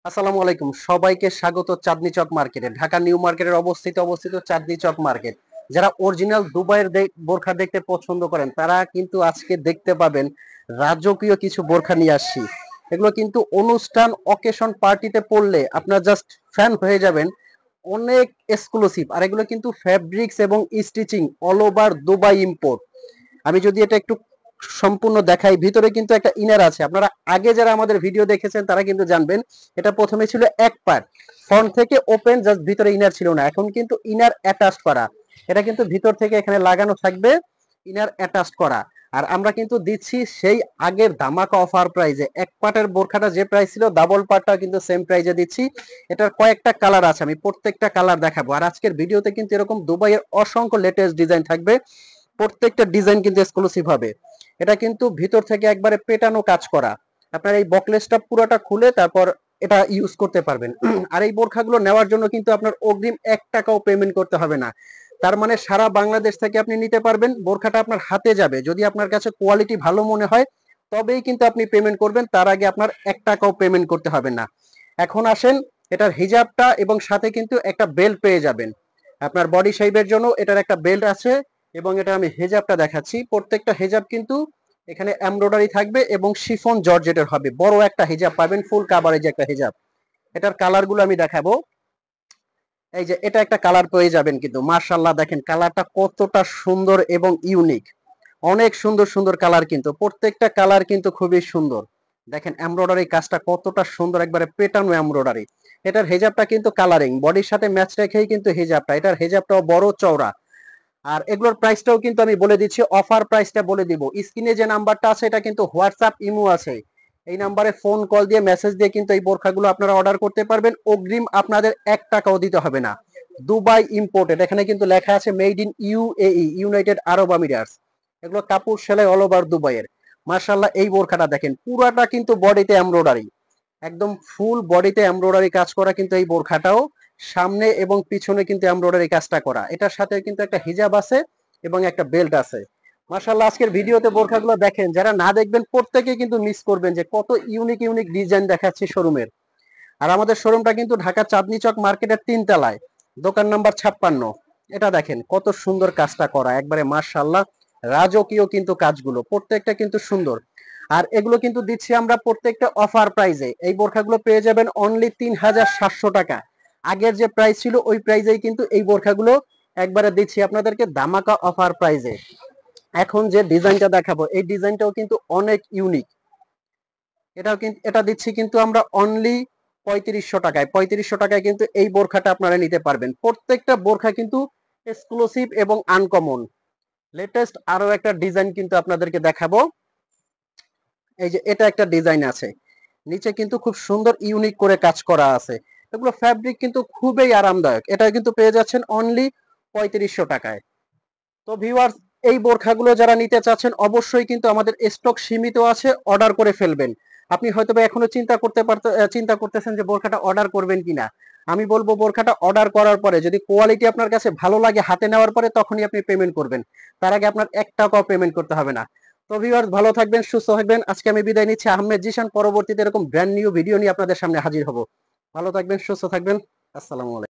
আসসালামু আলাইকুম, সবাইকে স্বাগত চাঁদনী চক মার্কেটে। ঢাকা নিউ মার্কেটের অবস্থিত চাঁদনী চক মার্কেট। যারা অরিজিনাল দুবাইয়ের বোরখা দেখতে পছন্দ করেন তারা কিন্তু আজকে দেখতে পাবেন রাজকীয় কিছু বোরখা নিয়ে আসছি। এগুলো কিন্তু অনুষ্ঠান অকেশন পার্টিতে পরলে আপনার জাস্ট ফ্যান হয়ে যাবেন। অনেক এক্সক্লুসিভ, আর এগুলো কিন্তু ফ্যাব্রিক্স এবং stitching all over Dubai import. আমি যদি এটা একটু সম্পূর্ণ দেখাই, ভিতরে কিন্তু একটা ইনার আছে। আপনারা আগে যারা আমাদের ভিডিও দেখেছেন তারা কিন্তু জানবেন এটা প্রথমে ছিল এক পার্ট, ফ্রন্ট থেকে ওপেন, জাস্ট ভিতরে ইনার ছিল না। এখন কিন্তু ইনার অ্যাটাচ করা, এটা কিন্তু ভিতর থেকে এখানে লাগানো থাকবে, ইনার অ্যাটাচ করা। আর আমরা কিন্তু দিচ্ছি সেই আগের ধামাকা অফার প্রাইজে। এক পার্টের বোরখাটা যে প্রাইস ছিল, ডাবল পার্টটা কিন্তু সেম প্রাইজে দিচ্ছি। এটার কয়েকটা কালার আছে, আমি প্রত্যেকটা কালার দেখাবো। আর আজকের ভিডিওতে কিন্তু এরকম দুবাইয়ের অসংখ্য লেটেস্ট ডিজাইন থাকবে, প্রত্যেকটা ডিজাইন কিন্তু এক্সক্লুসিভ হবে। এটা কিন্তু ভিতর থেকে একবারে পেটানো কাজ করা। আপনার এই বকলেসটা পুরোটা খুলে তারপর এটা ইউজ করতে পারবেন। আর এই বোরখাগুলো নেওয়ার জন্য কিন্তু আপনার অগ্রিম 1 টাকাও পেমেন্ট করতে হবে না। তার মানে সারা বাংলাদেশ থেকে আপনি নিতে পারবেন, বোরখাটা আপনার হাতে যাবে। যদি আপনার কাছে কোয়ালিটি ভালো মনে হয় তবেই কিন্তু আপনি পেমেন্ট করবেন, তার আগে আপনার 1 টাকাও পেমেন্ট করতে হবে না। এখন আসেন, এটার হিজাবটা এবং সাথে কিন্তু একটা বেল্ট পেয়ে যাবেন। আপনার বডি শেপের জন্য এটার একটা বেল্ট আছে, এবং এটা আমি হেজাবটা দেখাচ্ছি। প্রত্যেকটা হেজাব কিন্তু এখানে এমব্রয়ডারি থাকবে এবং শিফন জর্জেটের হবে। বড় একটা হেজাব পাবেন, ফুল কাভারেজ একটা হেজাব। এটার কালার গুলো আমি দেখাবো। এই যে এটা একটা কালার পেয়ে যাবেন, কিন্তু মার্শাল্লাহ দেখেন কালারটা কতটা সুন্দর এবং ইউনিক। অনেক সুন্দর সুন্দর কালার, কিন্তু প্রত্যেকটা কালার কিন্তু খুবই সুন্দর। দেখেন এমব্রয়ডারি কাজটা কতটা সুন্দর, একবারে পেটানো এমব্রয়ডারি। এটার হেজাবটা কিন্তু কালারিং, বডির সাথে ম্যাচ রেখেই কিন্তু হেজাবটা। এটার হেজাবটাও বড় চওড়া। আর এগুলোর প্রাইসটাও কিন্তু আমি বলে দিচ্ছি, অফার প্রাইসটা বলে দিব। স্ক্রিনে যে নাম্বারটা আছে এটা কিন্তু হোয়াটসঅ্যাপ ইমো আছে, এই নাম্বারে ফোন কল দিয়ে মেসেজ দিয়ে কিন্তু এই বোরখাগুলো আপনারা অর্ডার করতে পারবেন। অগ্রিম আপনাদের 1 টাকাও দিতে হবে না। দুবাই ইম্পোর্টেড, এখানে কিন্তু লেখা আছে made in UAE, United Arab Emirates. এগুলো কাপড় সেলাই অল ওভার দুবাইয়ের। মার্শাল্লাহ, এই বোরখাটা দেখেন পুরাটা কিন্তু বডিতে এমব্রয়ডারি, একদম ফুল বডিতে এমব্রয়ডারি কাজ করা। কিন্তু এই বোরখাটাও সামনে এবং পিছনে কিন্তু এমব্রয়ডারি কাজটা করা। এটার সাথে কিন্তু একটা হিজাব আছে এবং একটা বেল্ট আছে। মাশাআল্লাহ, আজকের ভিডিওতে বোরখাগুলো দেখেন, যারা না দেখবেন প্রত্যেকে কিন্তু মিস করবেন যে কত ইউনিক ইউনিক ডিজাইন দেখাচ্ছি শোরুমের। আর আমাদের শোরুমটা কিন্তু ঢাকা চাঁদনী চক মার্কেটের 3 তলায়, দোকান নাম্বার 56। এটা দেখেন কত সুন্দর কাজটা করা, একবারে মাশাআল্লাহ রাজকীয় কিন্তু কাজগুলো, প্রত্যেকটা কিন্তু সুন্দর। আর এগুলো কিন্তু দিচ্ছি আমরা প্রত্যেকটা অফার প্রাইজে। এই বোরখাগুলো পেয়ে যাবেন অনলি 3700 টাকা। আগের যে প্রাইস ছিল ওই প্রাইজেই কিন্তু এই বোরখাগুলো একবারে দিচ্ছি আপনাদেরকে ধামাকা অফার প্রাইজে। এখন যে ডিজাইনটা দেখাবো এই ডিজাইনটাও কিন্তু অনেক ইউনিক। এটাও কিন্তু এটা দিচ্ছি কিন্তু আমরা অনলি 3500 টাকায়। 3500 টাকায় কিন্তু এই বোরখাটা আপনারা নিতে পারবেন। প্রত্যেকটা বোরখা কিন্তু এক্সক্লুসিভ এবং আনকমন। লেটেস্ট আরো একটা ডিজাইন কিন্তু আপনাদেরকে দেখাবো। এই যে এটা একটা ডিজাইন আছে, নিচে কিন্তু খুব সুন্দর ইউনিক করে কাজ করা আছে। এগুলো ফ্যাব্রিক কিন্তু খুবই আরামদায়ক। এটা কিন্তু পেয়ে যাচ্ছেন অনলি 3500 টাকায়। তো ভিউয়ার্স, এই বোরখাগুলো যারা নিতে চাচ্ছেন অবশ্যই কিন্তু আমাদের স্টক সীমিত আছে, অর্ডার করে ফেলবেন। আপনি হয়তো বা এখনো চিন্তা করতেছেন যে বোরখাটা অর্ডার করবেন কিনা। আমি বলবো বোরখাটা অর্ডার করার পরে যদি কোয়ালিটি আপনার কাছে ভালো লাগে, হাতে নেওয়ার পরে তখনই আপনি পেমেন্ট করবেন। তার আগে আপনার 1 টাকাও পেমেন্ট করতে হবে না। তো ভিউয়ার্স, ভালো থাকবেন, সুস্থ থাকবেন। আজকে আমি বিদায় নিচ্ছি, আহমেদ জিশান। পরবর্তীতে এরকম ব্র্যান্ড নিউ ভিডিও নিয়ে আপনাদের সামনে হাজির হব। ভালো থাকবেন, সুস্থ থাকবেন। আসসালামু আলাইকুম।